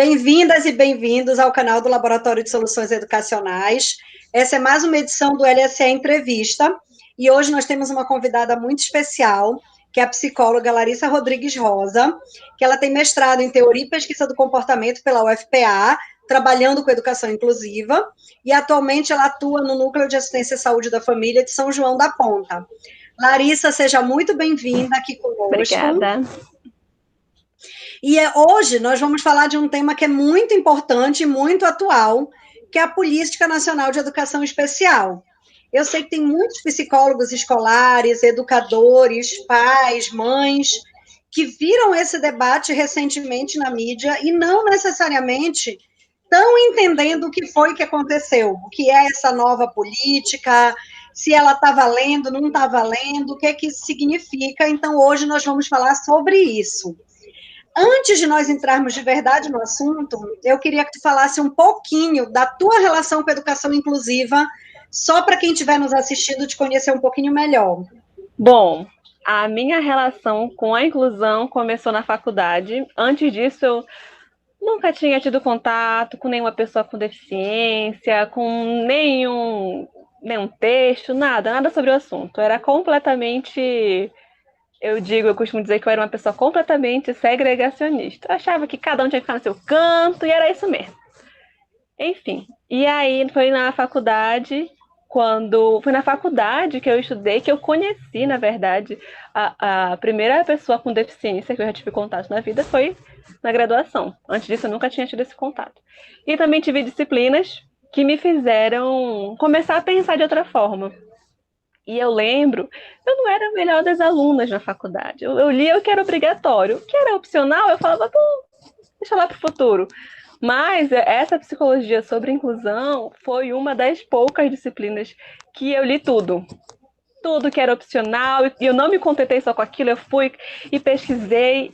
Bem-vindas e bem-vindos ao canal do Laboratório de Soluções Educacionais. Essa é mais uma edição do LSE Entrevista, e hoje nós temos uma convidada muito especial, que é a psicóloga Larissa Rodrigues Rosa, que ela tem mestrado em Teoria e Pesquisa do Comportamento pela UFPA, trabalhando com educação inclusiva, e atualmente ela atua no Núcleo de Assistência à Saúde da Família de São João da Ponta. Larissa, seja muito bem-vinda aqui conosco. Obrigada. E hoje nós vamos falar de um tema que é muito importante e muito atual, que é a Política Nacional de Educação Especial. Eu sei que tem muitos psicólogos escolares, educadores, pais, mães, que viram esse debate recentemente na mídia e não necessariamente estão entendendo o que foi que aconteceu, o que é essa nova política, se ela está valendo, não está valendo, o que é que isso significa. Então, hoje nós vamos falar sobre isso. Antes de nós entrarmos de verdade no assunto, eu queria que tu falasse um pouquinho da tua relação com a educação inclusiva, só para quem estiver nos assistindo te conhecer um pouquinho melhor. Bom, a minha relação com a inclusão começou na faculdade. Antes disso, eu nunca tinha tido contato com nenhuma pessoa com deficiência, com nenhum texto, nada sobre o assunto. Era completamente... Eu costumo dizer que eu era uma pessoa completamente segregacionista. Eu achava que cada um tinha que ficar no seu canto e era isso mesmo. Enfim, e aí foi na faculdade, que eu estudei, que eu conheci, na verdade, a primeira pessoa com deficiência que eu já tive contato na vida foi na graduação. Antes disso, eu nunca tinha tido esse contato. E também tive disciplinas que me fizeram começar a pensar de outra forma. E eu lembro, eu não era a melhor das alunas na faculdade. Eu lia o que era obrigatório. O que era opcional, eu falava, deixa lá pro futuro. Mas essa psicologia sobre inclusão foi uma das poucas disciplinas que eu li tudo. Tudo que era opcional, e eu não me contentei só com aquilo, eu fui e pesquisei,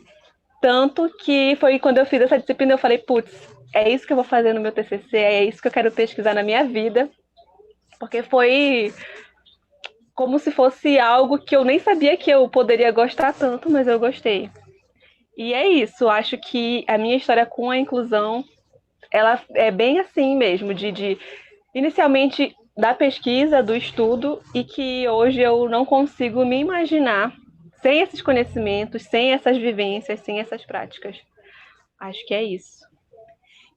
tanto que foi quando eu fiz essa disciplina, eu falei, putz, é isso que eu vou fazer no meu TCC, é isso que eu quero pesquisar na minha vida, porque foi como se fosse algo que eu nem sabia que eu poderia gostar tanto, mas eu gostei. E é isso, acho que a minha história com a inclusão ela é bem assim mesmo, de inicialmente da pesquisa, do estudo, e que hoje eu não consigo me imaginar sem esses conhecimentos, sem essas vivências, sem essas práticas. Acho que é isso.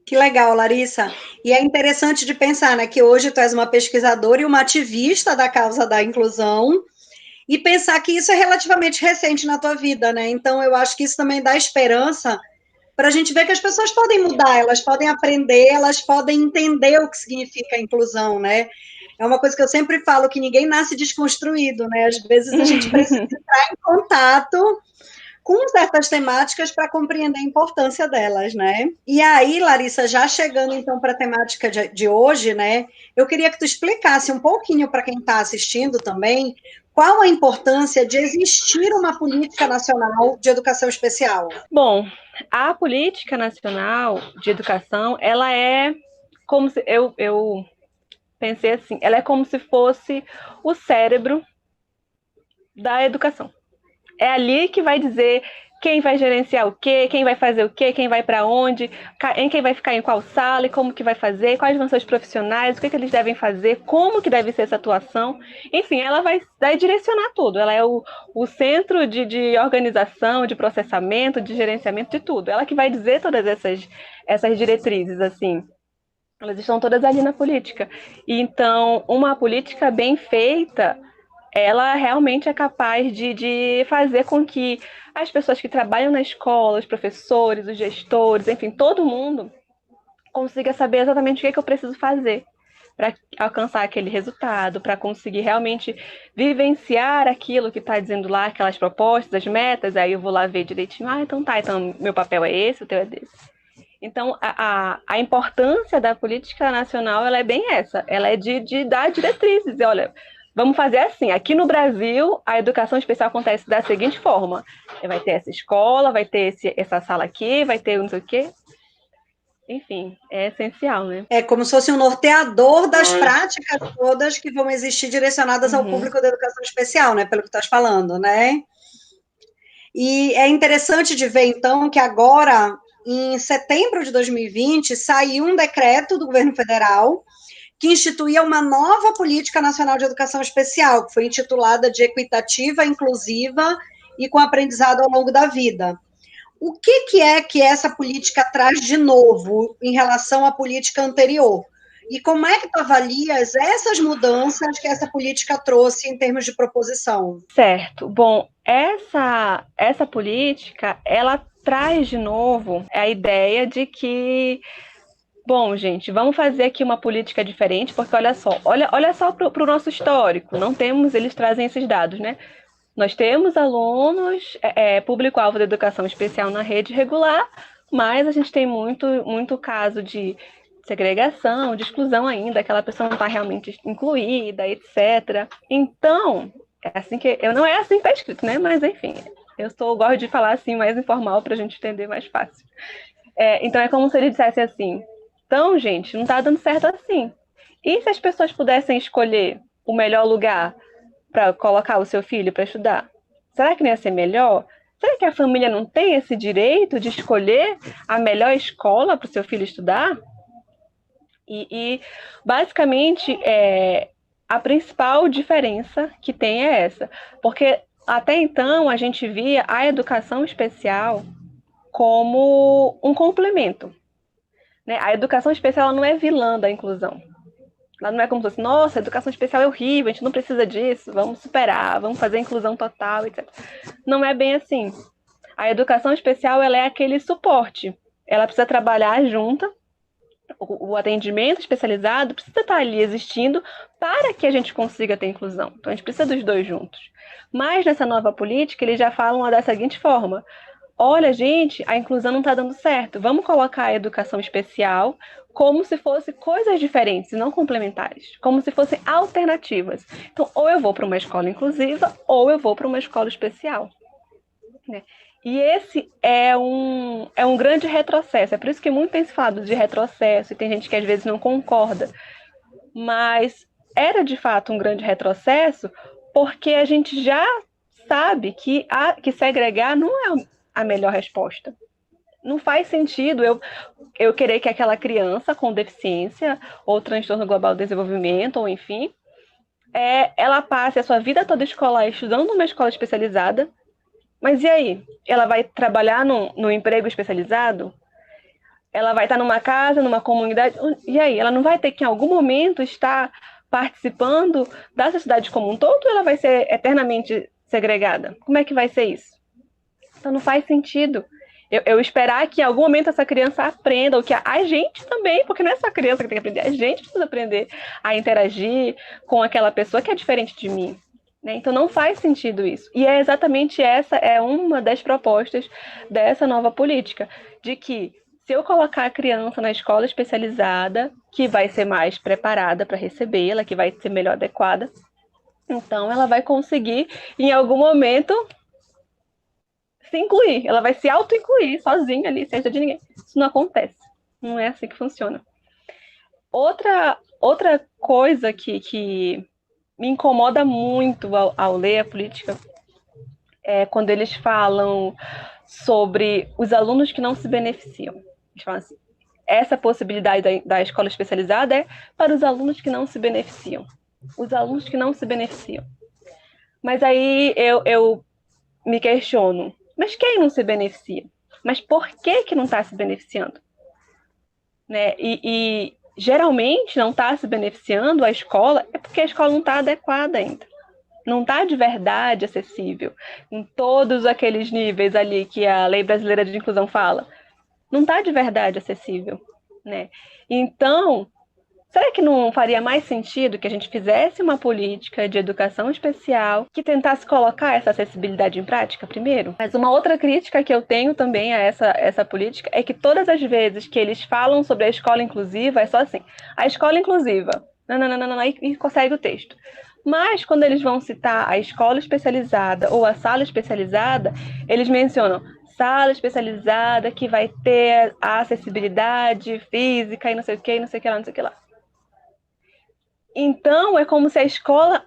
Que legal, Larissa. E é interessante de pensar, né, que hoje tu és uma pesquisadora e uma ativista da causa da inclusão, e pensar que isso é relativamente recente na tua vida, né? Então, eu acho que isso também dá esperança para a gente ver que as pessoas podem mudar, elas podem aprender, elas podem entender o que significa a inclusão, né? É uma coisa que eu sempre falo, que ninguém nasce desconstruído, né? Às vezes a gente precisa entrar em contato com certas temáticas para compreender a importância delas, né? E aí, Larissa, já chegando então para a temática de hoje, né? Eu queria que tu explicasse um pouquinho para quem está assistindo também qual a importância de existir uma política nacional de educação especial. Bom, a política nacional de educação, ela é como se eu pensei assim, ela é como se fosse o cérebro da educação. É ali que vai dizer quem vai gerenciar o quê, quem vai fazer o quê, quem vai para onde, quem vai ficar em qual sala e como que vai fazer, quais vão ser os profissionais, o que eles devem fazer, como que deve ser essa atuação. Enfim, ela vai direcionar tudo. Ela é o centro de organização, de processamento, de gerenciamento de tudo. Ela que vai dizer todas essas diretrizes, assim. Elas estão todas ali na política. E então, uma política bem feita, ela realmente é capaz de fazer com que as pessoas que trabalham na escola, os professores, os gestores, enfim, todo mundo consiga saber exatamente o que eu preciso fazer para alcançar aquele resultado, para conseguir realmente vivenciar aquilo que está dizendo lá, aquelas propostas, as metas, aí eu vou lá ver direitinho, então tá, então meu papel é esse, o teu é desse. Então, a importância da política nacional, ela é bem essa, ela é de dar diretrizes, olha, vamos fazer assim, aqui no Brasil, a educação especial acontece da seguinte forma, vai ter essa escola, vai ter essa sala aqui, vai ter não sei o quê, enfim, é essencial, né? É como se fosse um norteador das práticas todas que vão existir direcionadas ao público da educação especial, né, pelo que tu estás falando, né? E é interessante de ver, então, que agora, em setembro de 2020, saiu um decreto do governo federal que instituía uma nova Política Nacional de Educação Especial, que foi intitulada de Equitativa, Inclusiva e com Aprendizado ao Longo da Vida. O que é que essa política traz de novo em relação à política anterior? E como é que tu avalias essas mudanças que essa política trouxe em termos de proposição? Certo. Bom, essa política, ela traz de novo a ideia de que, bom, gente, vamos fazer aqui uma política diferente, porque olha só para o nosso histórico, não temos, eles trazem esses dados, né? Nós temos alunos, público-alvo da educação especial na rede regular, mas a gente tem muito caso de segregação, de exclusão ainda, aquela pessoa não está realmente incluída, etc. Então, não é assim que está escrito, né? Mas enfim, gosto de falar assim mais informal para a gente entender mais fácil. Então é como se ele dissesse assim: então, gente, não está dando certo assim. E se as pessoas pudessem escolher o melhor lugar para colocar o seu filho para estudar? Será que não ia ser melhor? Será que a família não tem esse direito de escolher a melhor escola para o seu filho estudar? E basicamente, a principal diferença que tem é essa. Porque até então a gente via a educação especial como um complemento, né? A educação especial não é vilã da inclusão. Ela não é como se fosse, nossa, a educação especial é horrível, a gente não precisa disso, vamos superar, vamos fazer inclusão total, etc. Não é bem assim. A educação especial, ela é aquele suporte. Ela precisa trabalhar junto, o atendimento especializado precisa estar ali existindo para que a gente consiga ter inclusão. Então, a gente precisa dos dois juntos. Mas, nessa nova política, eles já falam da seguinte forma: olha, gente, a inclusão não está dando certo. Vamos colocar a educação especial como se fossem coisas diferentes, não complementares, como se fossem alternativas. Então, ou eu vou para uma escola inclusiva, ou eu vou para uma escola especial, né? E esse é um grande retrocesso. É por isso que muito tem se falado de retrocesso, e tem gente que às vezes não concorda. Mas era de fato um grande retrocesso, porque a gente já sabe que segregar não é a melhor resposta. Não faz sentido eu querer que aquela criança com deficiência ou transtorno global do desenvolvimento, ou enfim, ela passe a sua vida toda escolar estudando numa escola especializada. Mas e aí? Ela vai trabalhar num emprego especializado? Ela vai estar numa casa, numa comunidade? E aí? Ela não vai ter que, em algum momento, estar participando da sociedade como um todo, ou ela vai ser eternamente segregada? Como é que vai ser isso? Então não faz sentido eu esperar que em algum momento essa criança aprenda, ou que a gente também, porque não é só a criança que tem que aprender, a gente precisa aprender a interagir com aquela pessoa que é diferente de mim. Né? Então não faz sentido isso. E é exatamente essa é uma das propostas dessa nova política, de que se eu colocar a criança na escola especializada, que vai ser mais preparada para recebê-la, que vai ser melhor adequada, então ela vai conseguir, em algum momento, se incluir. Ela vai se auto-incluir sozinha ali, sem ajuda de ninguém. Isso não acontece. Não é assim que funciona. Outra coisa que me incomoda muito ao ler a política é quando eles falam sobre os alunos que não se beneficiam. Eles falam assim: essa possibilidade da escola especializada é para os alunos que não se beneficiam. Os alunos que não se beneficiam. Mas aí eu me questiono: mas quem não se beneficia? Mas por que não está se beneficiando? Né? E geralmente não está se beneficiando a escola é porque a escola não está adequada ainda. Não está de verdade acessível em todos aqueles níveis ali que a Lei Brasileira de Inclusão fala. Não está de verdade acessível. Né? Então, será que não faria mais sentido que a gente fizesse uma política de educação especial que tentasse colocar essa acessibilidade em prática primeiro? Mas uma outra crítica que eu tenho também a essa política é que todas as vezes que eles falam sobre a escola inclusiva, é só assim: a escola inclusiva, e consegue o texto. Mas quando eles vão citar a escola especializada ou a sala especializada, eles mencionam sala especializada que vai ter a acessibilidade física e não sei o que, não sei o que lá, não sei o que lá. Então, é como se a escola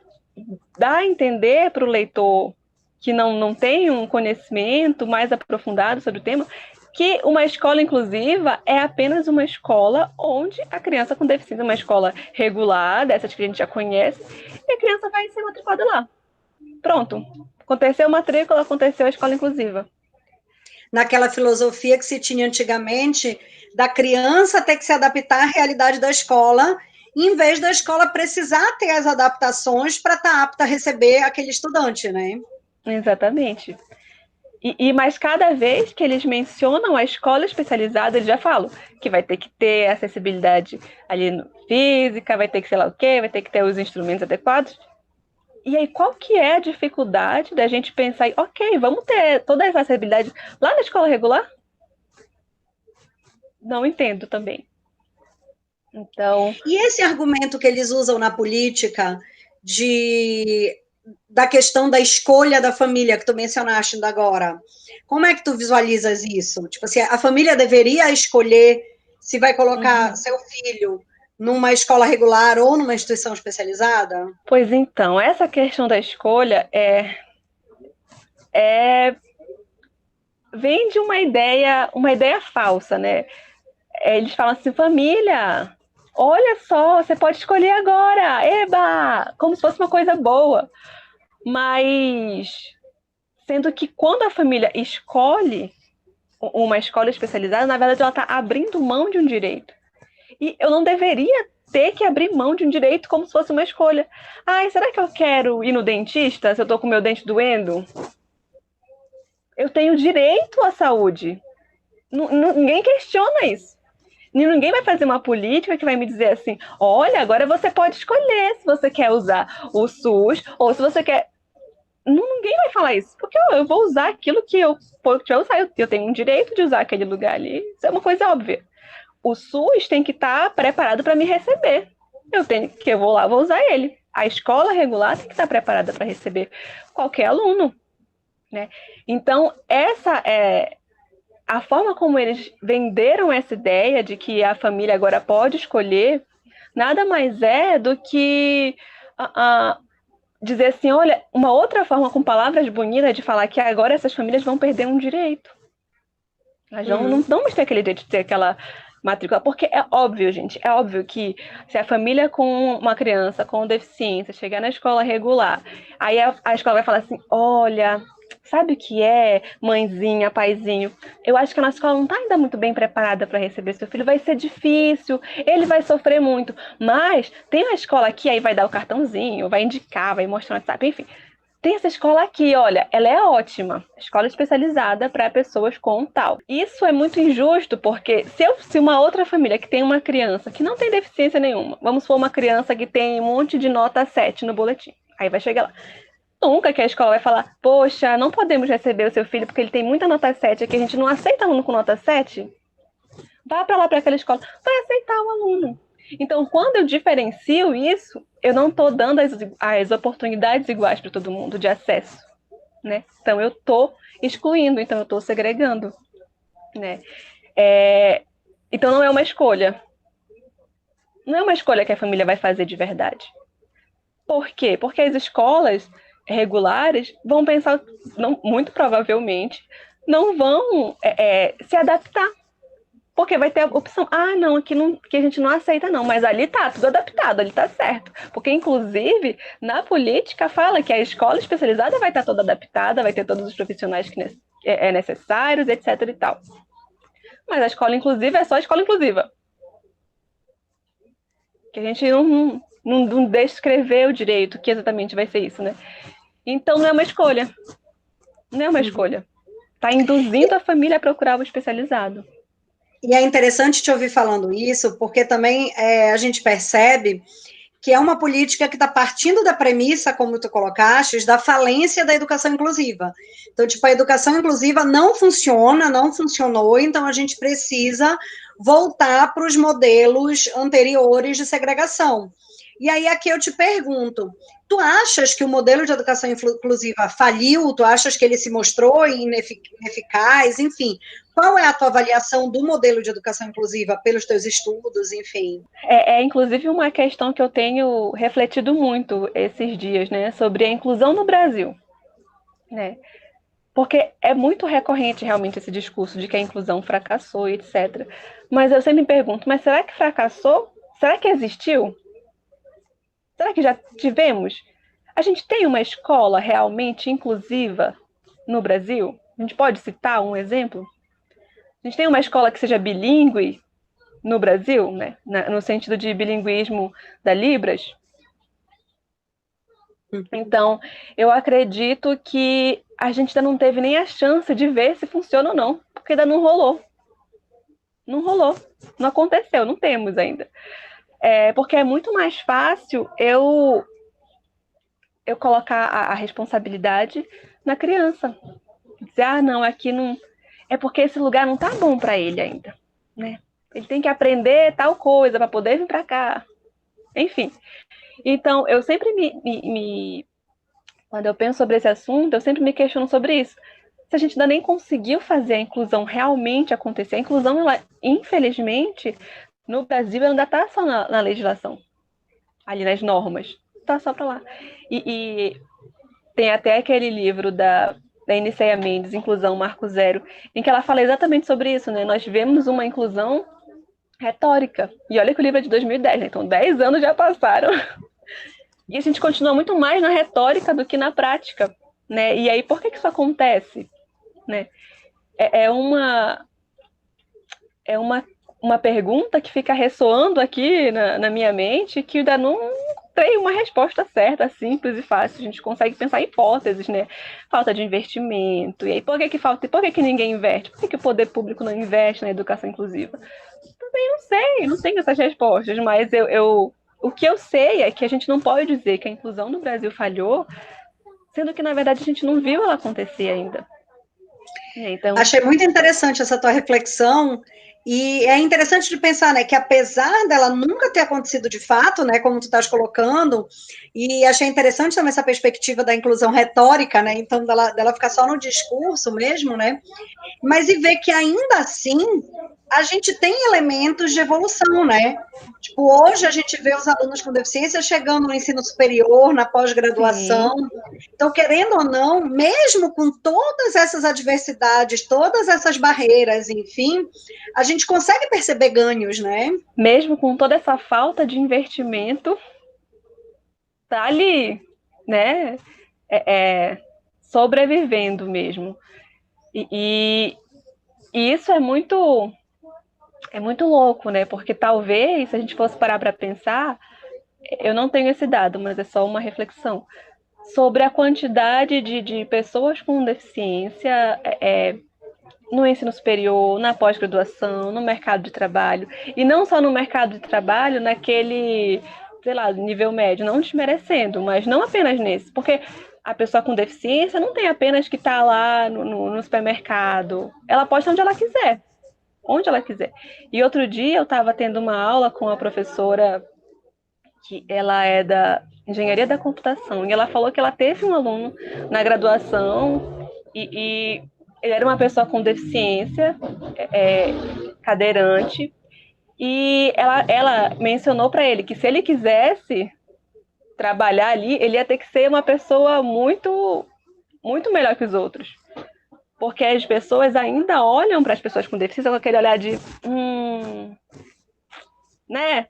dá a entender para o leitor que não tem um conhecimento mais aprofundado sobre o tema, que uma escola inclusiva é apenas uma escola onde a criança com deficiência, uma escola regular, dessas que a gente já conhece, e a criança vai ser matriculada lá. Pronto. Aconteceu a matrícula, aconteceu a escola inclusiva. Naquela filosofia que se tinha antigamente, da criança ter que se adaptar à realidade da escola, em vez da escola precisar ter as adaptações para estar apta a receber aquele estudante, né? Exatamente. Mas cada vez que eles mencionam a escola especializada, eles já falam que vai ter que ter acessibilidade ali no física, vai ter que sei lá o quê, vai ter que ter os instrumentos adequados. E aí, qual que é a dificuldade da gente pensar, ok, vamos ter toda essa acessibilidade lá na escola regular? Não entendo também. Então... E esse argumento que eles usam na política da questão da escolha da família, que tu mencionaste ainda agora, como é que tu visualizas isso? Tipo assim, a família deveria escolher se vai colocar seu filho numa escola regular ou numa instituição especializada? Pois então, essa questão da escolha vem de uma ideia falsa, né? Eles falam assim, família, olha só, você pode escolher agora, eba! Como se fosse uma coisa boa. Mas, sendo que quando a família escolhe uma escola especializada, na verdade ela está abrindo mão de um direito. E eu não deveria ter que abrir mão de um direito como se fosse uma escolha. Ai, será que eu quero ir no dentista se eu tô com meu dente doendo? Eu tenho direito à saúde. Ninguém questiona isso. Ninguém vai fazer uma política que vai me dizer assim, olha, agora você pode escolher se você quer usar o SUS ou se você quer... Ninguém vai falar isso, porque eu vou usar aquilo que eu usar. Eu tenho um direito de usar aquele lugar ali. Isso é uma coisa óbvia. O SUS tem que estar preparado para me receber. Eu vou lá, vou usar ele. A escola regular tem que estar preparada para receber qualquer aluno, né? Então, essa é a forma como eles venderam essa ideia de que a família agora pode escolher, nada mais é do que dizer assim, olha, uma outra forma com palavras bonitas de falar que agora essas famílias vão perder um direito. Nós não vamos ter aquele direito de ter aquela matrícula, porque é óbvio, gente, é óbvio que se a família com uma criança com deficiência chegar na escola regular, aí a escola vai falar assim, olha, sabe o que é, mãezinha, paizinho? Eu acho que a nossa escola não está ainda muito bem preparada para receber seu filho, vai ser difícil, ele vai sofrer muito, mas tem uma escola aqui, aí vai dar o cartãozinho, vai indicar, vai mostrar no WhatsApp, enfim. Tem essa escola aqui, olha, ela é ótima, escola especializada para pessoas com tal. Isso é muito injusto, porque se uma outra família que tem uma criança que não tem deficiência nenhuma, vamos supor uma criança que tem um monte de nota 7 no boletim, aí vai chegar lá. Nunca que a escola vai falar, poxa, não podemos receber o seu filho porque ele tem muita nota 7 aqui, a gente não aceita aluno com nota 7? Vá para lá, para aquela escola, vai aceitar o aluno. Então, quando eu diferencio isso, eu não estou dando as oportunidades iguais para todo mundo de acesso, né? Então, eu estou excluindo, então eu estou segregando, né? Então, não é uma escolha. Não é uma escolha que a família vai fazer de verdade. Por quê? Porque as escolas regulares vão pensar, muito provavelmente, não vão se adaptar. Porque vai ter a opção, não, aqui que a gente não aceita não, mas ali tá tudo adaptado, ali tá certo. Porque, inclusive, na política fala que a escola especializada vai estar toda adaptada, vai ter todos os profissionais que necessários, etc e tal. Mas a escola inclusiva é só a escola inclusiva. Que a gente não deixa escrever o direito, que exatamente vai ser isso, né? Então, não é uma escolha. Não é uma escolha. Tá induzindo a família a procurar o especializado. E é interessante te ouvir falando isso, porque também a gente percebe que é uma política que está partindo da premissa, como tu colocaste, da falência da educação inclusiva. Então, tipo, a educação inclusiva não funciona, não funcionou, então a gente precisa voltar para os modelos anteriores de segregação. E aí aqui eu te pergunto, tu achas que o modelo de educação inclusiva faliu? Tu achas que ele se mostrou ineficaz? Enfim, qual é a tua avaliação do modelo de educação inclusiva pelos teus estudos, enfim? Inclusive uma questão que eu tenho refletido muito esses dias, né, sobre a inclusão no Brasil, né? Porque é muito recorrente realmente esse discurso de que a inclusão fracassou e etc. Mas eu sempre me pergunto, mas será que fracassou? Será que existiu? Será que já tivemos? A gente tem uma escola realmente inclusiva no Brasil? A gente pode citar um exemplo? A gente tem uma escola que seja bilíngue no Brasil, né? No sentido de bilinguismo da Libras? Então, eu acredito que a gente ainda não teve nem a chance de ver se funciona ou não, porque ainda não rolou. Não rolou, não aconteceu, não temos ainda. Porque é muito mais fácil eu colocar a responsabilidade na criança. Dizer, não, aqui não... É porque esse lugar não tá bom para ele ainda, né? Ele tem que aprender tal coisa para poder vir para cá. Enfim. Então, eu sempre quando eu penso sobre esse assunto, eu sempre me questiono sobre isso. Se a gente ainda nem conseguiu fazer a inclusão realmente acontecer, a inclusão, ela, infelizmente, no Brasil, ela ainda está só na legislação, ali nas normas. Está só para lá. E tem até aquele livro da Iniceia Mendes, Inclusão Marco Zero, em que ela fala exatamente sobre isso, né? Nós vemos uma inclusão retórica. E olha que o livro é de 2010, né? Então 10 anos já passaram. E a gente continua muito mais na retórica do que na prática, né? E aí, por que isso acontece? Né? É uma pergunta que fica ressoando aqui na minha mente, que ainda não tem uma resposta certa, simples e fácil. A gente consegue pensar em hipóteses, né? Falta de investimento. E aí, por que falta? Por que ninguém investe? Por que o poder público não investe na educação inclusiva? Também não sei, não tenho essas respostas, mas o que eu sei é que a gente não pode dizer que a inclusão no Brasil falhou, sendo que, na verdade, a gente não viu ela acontecer ainda. Então... Achei muito interessante essa tua reflexão, e é interessante de pensar, né, que apesar dela nunca ter acontecido de fato, né, como tu estás colocando, e achei interessante também essa perspectiva da inclusão retórica, né, então dela ficar só no discurso mesmo, né, mas e ver que ainda assim a gente tem elementos de evolução, né? Tipo, hoje a gente vê os alunos com deficiência chegando no ensino superior, na pós-graduação. Então, querendo ou não, mesmo com todas essas adversidades, todas essas barreiras, enfim, a gente consegue perceber ganhos, né? Mesmo com toda essa falta de investimento, tá ali, né? Sobrevivendo mesmo. E isso é muito louco, né? Porque talvez, se a gente fosse parar para pensar, eu não tenho esse dado, mas é só uma reflexão, sobre a quantidade de pessoas com deficiência no ensino superior, na pós-graduação, no mercado de trabalho. E não só no mercado de trabalho, naquele, sei lá, nível médio, não desmerecendo, mas não apenas nesse. Porque a pessoa com deficiência não tem apenas que estar lá no supermercado. Ela pode estar onde ela quiser. Onde ela quiser. E outro dia eu estava tendo uma aula com a professora que ela é da engenharia da computação, e ela falou que ela teve um aluno na graduação e ele era uma pessoa com deficiência, cadeirante, e ela mencionou para ele que se ele quisesse trabalhar ali, ele ia ter que ser uma pessoa muito, muito melhor que os outros. Porque as pessoas ainda olham para as pessoas com deficiência com aquele olhar de né?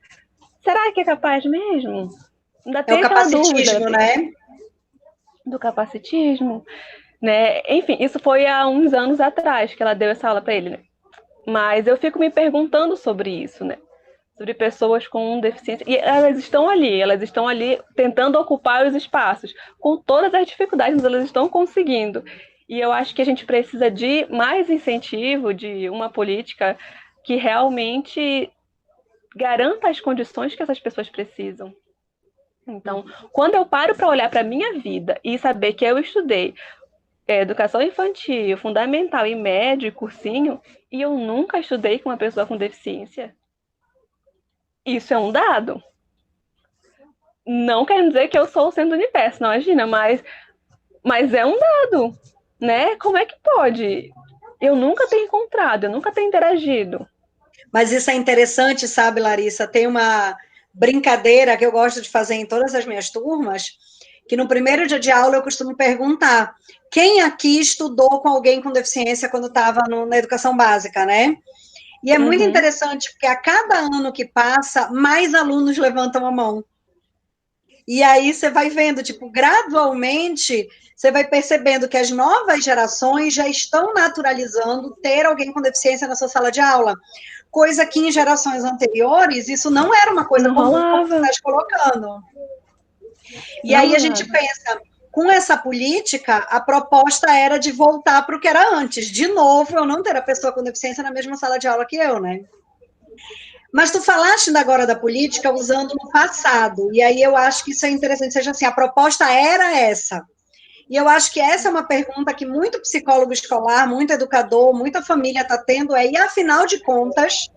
Será que é capaz mesmo? Ainda tem aquela dúvida, né? Do capacitismo, né? Enfim, isso foi há uns anos atrás que ela deu essa aula para ele, né? Mas eu fico me perguntando sobre isso, né? Sobre pessoas com deficiência. E elas estão ali tentando ocupar os espaços. Com todas as dificuldades, mas elas estão conseguindo. E eu acho que a gente precisa de mais incentivo, de uma política que realmente garanta as condições que essas pessoas precisam. Então, quando eu paro para olhar para a minha vida e saber que eu estudei educação infantil, fundamental e médio, cursinho, e eu nunca estudei com uma pessoa com deficiência, isso é um dado. Não quer dizer que eu sou o centro do universo, não, imagina, mas é um dado, né? Como é que pode? Eu nunca tenho encontrado, eu nunca tenho interagido. Mas isso é interessante, sabe, Larissa? Tem uma brincadeira que eu gosto de fazer em todas as minhas turmas, que no primeiro dia de aula eu costumo perguntar: quem aqui estudou com alguém com deficiência quando estava na educação básica, né? E é muito interessante, porque a cada ano que passa, mais alunos levantam a mão. E aí você vai vendo, tipo, gradualmente, você vai percebendo que as novas gerações já estão naturalizando ter alguém com deficiência na sua sala de aula. Coisa que em gerações anteriores, isso não era uma coisa Não comum, como você rolava. está colocando. E Não aí a rolava. gente pensa, com essa política, a proposta era de voltar para o que era antes. De novo, eu não ter a pessoa com deficiência na mesma sala de aula que eu, né? Mas tu falaste ainda agora da política usando no passado, e aí eu acho que isso é interessante, seja assim, a proposta era essa. E eu acho que essa é uma pergunta que muito psicólogo escolar, muito educador, muita família está tendo, e afinal de contas,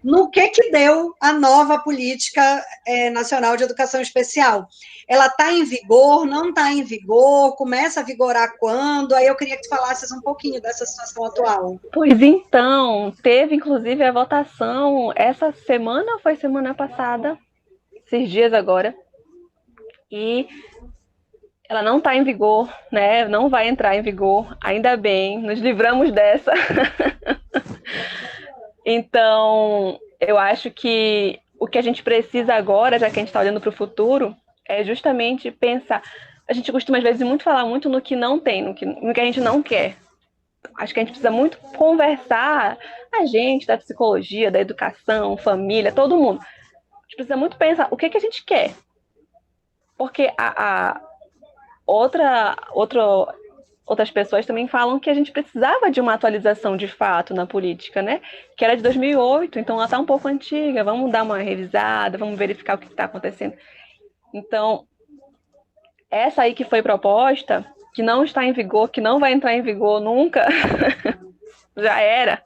no que deu a nova política nacional de educação especial? Ela está em vigor, não está em vigor, começa a vigorar quando? Aí eu queria que tu falasses um pouquinho dessa situação atual. Pois então, teve inclusive a votação essa semana ou foi semana passada, esses dias agora, e ela não está em vigor, né? Não vai entrar em vigor, ainda bem, nos livramos dessa. Então, eu acho que o que a gente precisa agora, já que a gente está olhando para o futuro, é justamente pensar. A gente costuma, às vezes, muito falar muito no que não tem, no que a gente não quer. Acho que a gente precisa muito conversar, a gente, da psicologia, da educação, família, todo mundo. A gente precisa muito pensar o que a gente quer. Porque outras pessoas também falam que a gente precisava de uma atualização de fato na política, né? Que era de 2008, então ela está um pouco antiga, vamos dar uma revisada, vamos verificar o que está acontecendo. Então, essa aí que foi proposta, que não está em vigor, que não vai entrar em vigor nunca, já era,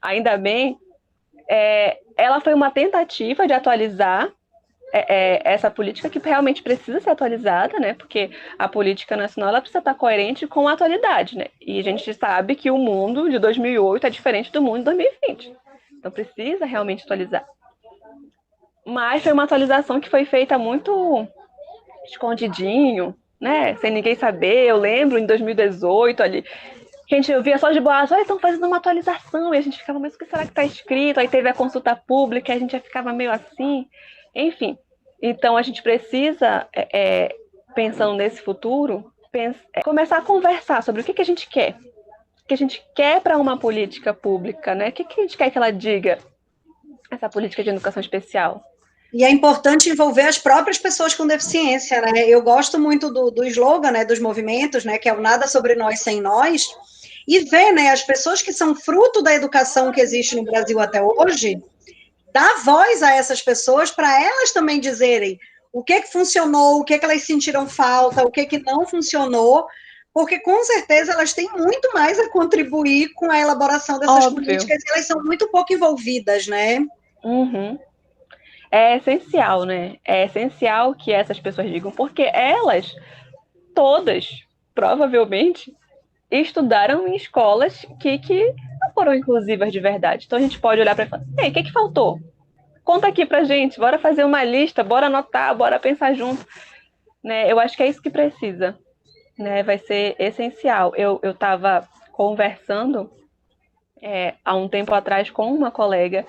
ainda bem, ela foi uma tentativa de atualizar essa política que realmente precisa ser atualizada, né? Porque a política nacional ela precisa estar coerente com a atualidade, né? E a gente sabe que o mundo de 2008 é diferente do mundo de 2020. Então precisa realmente atualizar. Mas foi uma atualização que foi feita muito escondidinho, né? Sem ninguém saber. Eu lembro em 2018 ali, que a gente ouvia só de boas, olha, estão fazendo uma atualização, e a gente ficava, mas o que será que está escrito? Aí teve a consulta pública, e a gente já ficava meio assim. Enfim, então a gente precisa, pensando nesse futuro, começar a conversar sobre o que a gente quer. O que a gente quer para uma política pública, né? O que a gente quer que ela diga, essa política de educação especial? E é importante envolver as próprias pessoas com deficiência, né? Eu gosto muito do slogan, né, dos movimentos, né, que é o nada sobre nós sem nós, e ver, né, as pessoas que são fruto da educação que existe no Brasil até hoje, dar voz a essas pessoas para elas também dizerem o que funcionou, o que elas sentiram falta, o que não funcionou, porque com certeza elas têm muito mais a contribuir com a elaboração dessas políticas e elas são muito pouco envolvidas, né? Uhum. É essencial, né? É essencial que essas pessoas digam, porque elas, todas, provavelmente, estudaram em escolas que não foram inclusivas de verdade. Então a gente pode olhar para e falar, ei, o que faltou? Conta aqui pra gente, bora fazer uma lista, bora anotar, bora pensar junto. Né? Eu acho que é isso que precisa. Né? Vai ser essencial. Eu estava conversando há um tempo atrás com uma colega,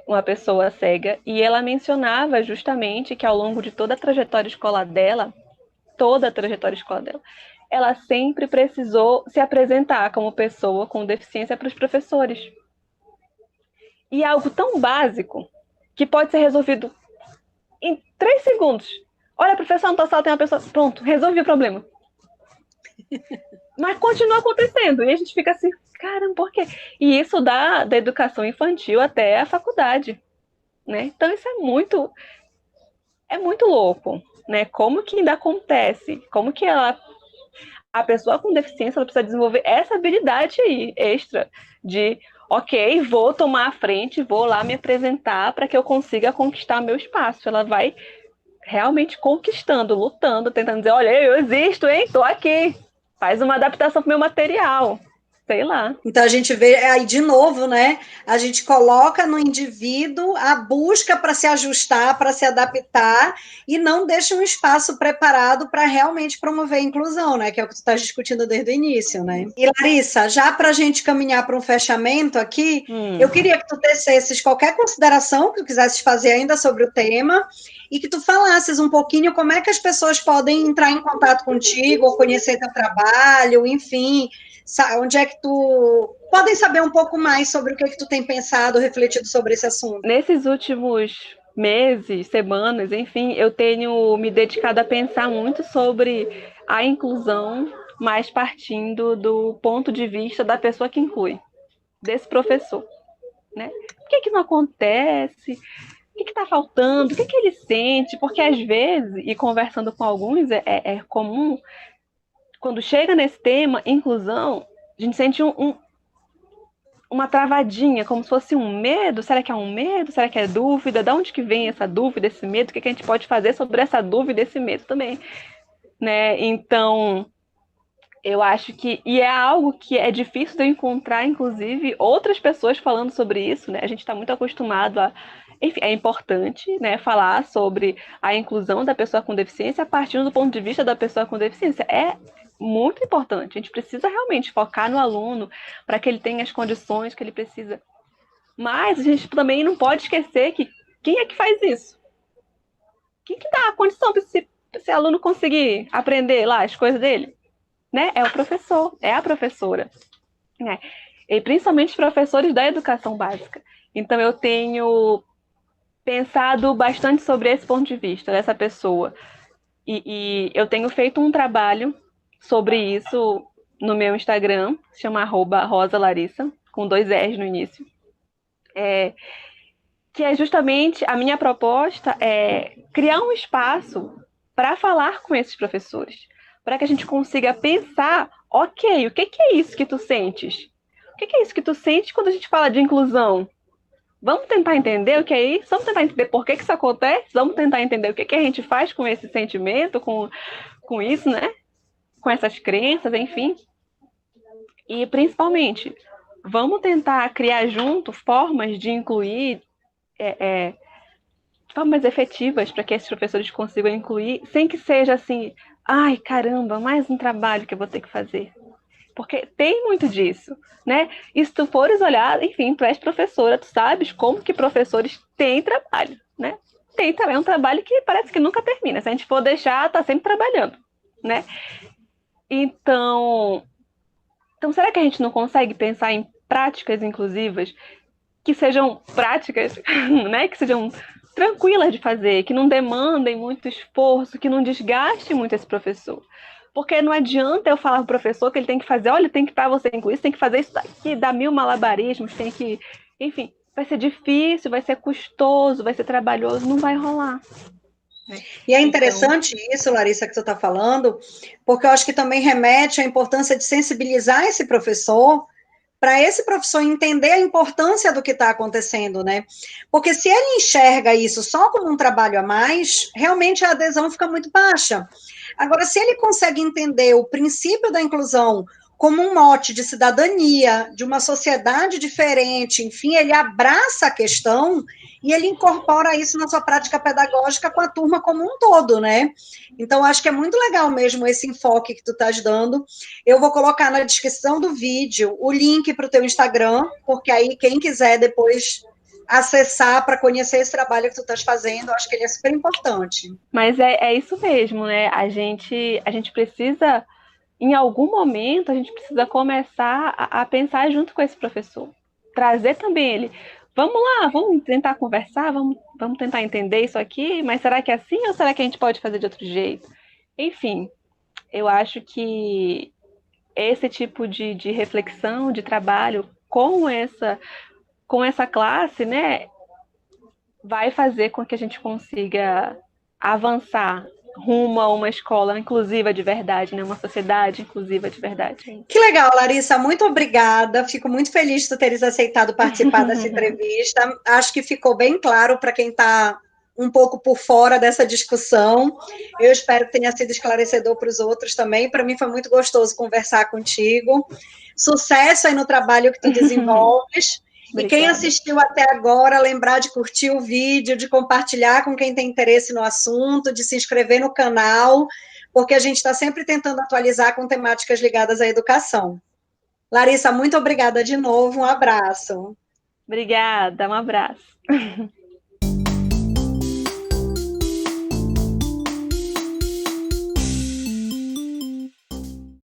uma pessoa cega, e ela mencionava justamente que ao longo de toda a trajetória escolar dela, ela sempre precisou se apresentar como pessoa com deficiência para os professores. E é algo tão básico que pode ser resolvido em 3 segundos. Olha, professor, na tua sala tem uma pessoa... Pronto, resolvi o problema. Mas continua acontecendo. E a gente fica assim, caramba, por quê? E isso da educação infantil até a faculdade. Né? Então isso é muito louco. Né? Como que ainda acontece? Como que a pessoa com deficiência ela precisa desenvolver essa habilidade aí, extra, de, ok, vou tomar a frente, vou lá me apresentar para que eu consiga conquistar meu espaço. Ela vai realmente conquistando, lutando, tentando dizer, olha, eu existo, hein? Tô aqui. Faz uma adaptação pro meu material. Sei lá. Então, a gente vê aí de novo, né? A gente coloca no indivíduo a busca para se ajustar, para se adaptar, e não deixa um espaço preparado para realmente promover a inclusão, né? Que é o que tu estás discutindo desde o início, né? E, Larissa, já para a gente caminhar para um fechamento aqui, eu queria que tu tecesses qualquer consideração que tu quisesses fazer ainda sobre o tema, e que tu falasses um pouquinho como é que as pessoas podem entrar em contato contigo, ou conhecer teu trabalho, enfim, onde é que tu podem saber um pouco mais sobre o que é que tu tem pensado, refletido sobre esse assunto. Nesses últimos meses, semanas, enfim, eu tenho me dedicado a pensar muito sobre a inclusão, mas partindo do ponto de vista da pessoa que inclui, desse professor, né? Por que não acontece? O que está faltando? O que ele sente? Porque às vezes, e conversando com alguns, é comum, quando chega nesse tema, inclusão, a gente sente uma travadinha, como se fosse um medo. Será que é um medo? Será que é dúvida? De onde que vem essa dúvida, esse medo? O que a gente pode fazer sobre essa dúvida, esse medo também? Né? Então, eu acho que... E é algo que é difícil de eu encontrar, inclusive, outras pessoas falando sobre isso, né? A gente está muito acostumado a... Enfim, é importante, né, falar sobre a inclusão da pessoa com deficiência a partir do ponto de vista da pessoa com deficiência. É muito importante. A gente precisa realmente focar no aluno para que ele tenha as condições que ele precisa. Mas a gente também não pode esquecer que quem é que faz isso? Quem que dá a condição para esse aluno conseguir aprender lá as coisas dele? Né? É o professor, é a professora. Né? E principalmente os professores da educação básica. Então eu tenho pensado bastante sobre esse ponto de vista dessa pessoa. E eu tenho feito um trabalho sobre isso no meu Instagram, se chama @rosalarissa, com 2 R's no início. Que é justamente a minha proposta é criar um espaço para falar com esses professores, para que a gente consiga pensar, ok, o que é isso que tu sentes? O que é isso que tu sente quando a gente fala de inclusão? Vamos tentar entender o que é isso? Vamos tentar entender por que isso acontece? Vamos tentar entender o que a gente faz com esse sentimento, com isso, né? Com essas crenças, enfim. E, principalmente, vamos tentar criar junto formas de incluir, formas efetivas para que esses professores consigam incluir, sem que seja assim, ai, caramba, mais um trabalho que eu vou ter que fazer. Porque tem muito disso, né? E se tu fores olhar, enfim, tu és professora, tu sabes como que professores têm trabalho, né? Tem também um trabalho que parece que nunca termina. Se a gente for deixar, tá sempre trabalhando, né? Então, será que a gente não consegue pensar em práticas inclusivas que sejam práticas, né? Que sejam tranquilas de fazer, que não demandem muito esforço, que não desgaste muito esse professor? Porque não adianta eu falar para o professor que ele tem que fazer, olha, tem que, para você incluir isso, tem que fazer isso daqui, dar 1000 malabarismos, tem que... Enfim, vai ser difícil, vai ser custoso, vai ser trabalhoso, não vai rolar. E é interessante isso, Larissa, que você está falando, porque eu acho que também remete à importância de sensibilizar esse professor, para esse professor entender a importância do que está acontecendo, né? Porque se ele enxerga isso só como um trabalho a mais, realmente a adesão fica muito baixa. Agora, se ele consegue entender o princípio da inclusão como um mote de cidadania, de uma sociedade diferente, enfim, ele abraça a questão e ele incorpora isso na sua prática pedagógica com a turma como um todo, né? Então, acho que é muito legal mesmo esse enfoque que tu estás dando. Eu vou colocar na descrição do vídeo o link para o teu Instagram, porque aí quem quiser depois acessar para conhecer esse trabalho que tu estás fazendo, acho que ele é super importante. Mas é isso mesmo, né? A gente precisa, em algum momento, a gente precisa começar a pensar junto com esse professor. Trazer também ele. Vamos lá, vamos tentar conversar, vamos tentar entender isso aqui, mas será que é assim ou será que a gente pode fazer de outro jeito? Enfim, eu acho que esse tipo de reflexão, de trabalho com essa classe, né, vai fazer com que a gente consiga avançar rumo a uma escola inclusiva de verdade, né? Uma sociedade inclusiva de verdade. Que legal, Larissa, muito obrigada. Fico muito feliz de tu teres aceitado participar dessa entrevista. Acho que ficou bem claro para quem está um pouco por fora dessa discussão. Eu espero que tenha sido esclarecedor para os outros também. Para mim foi muito gostoso conversar contigo. Sucesso aí no trabalho que tu desenvolves. E quem assistiu até agora, lembrar de curtir o vídeo, de compartilhar com quem tem interesse no assunto, de se inscrever no canal, porque a gente está sempre tentando atualizar com temáticas ligadas à educação. Larissa, muito obrigada de novo, um abraço. Obrigada, um abraço.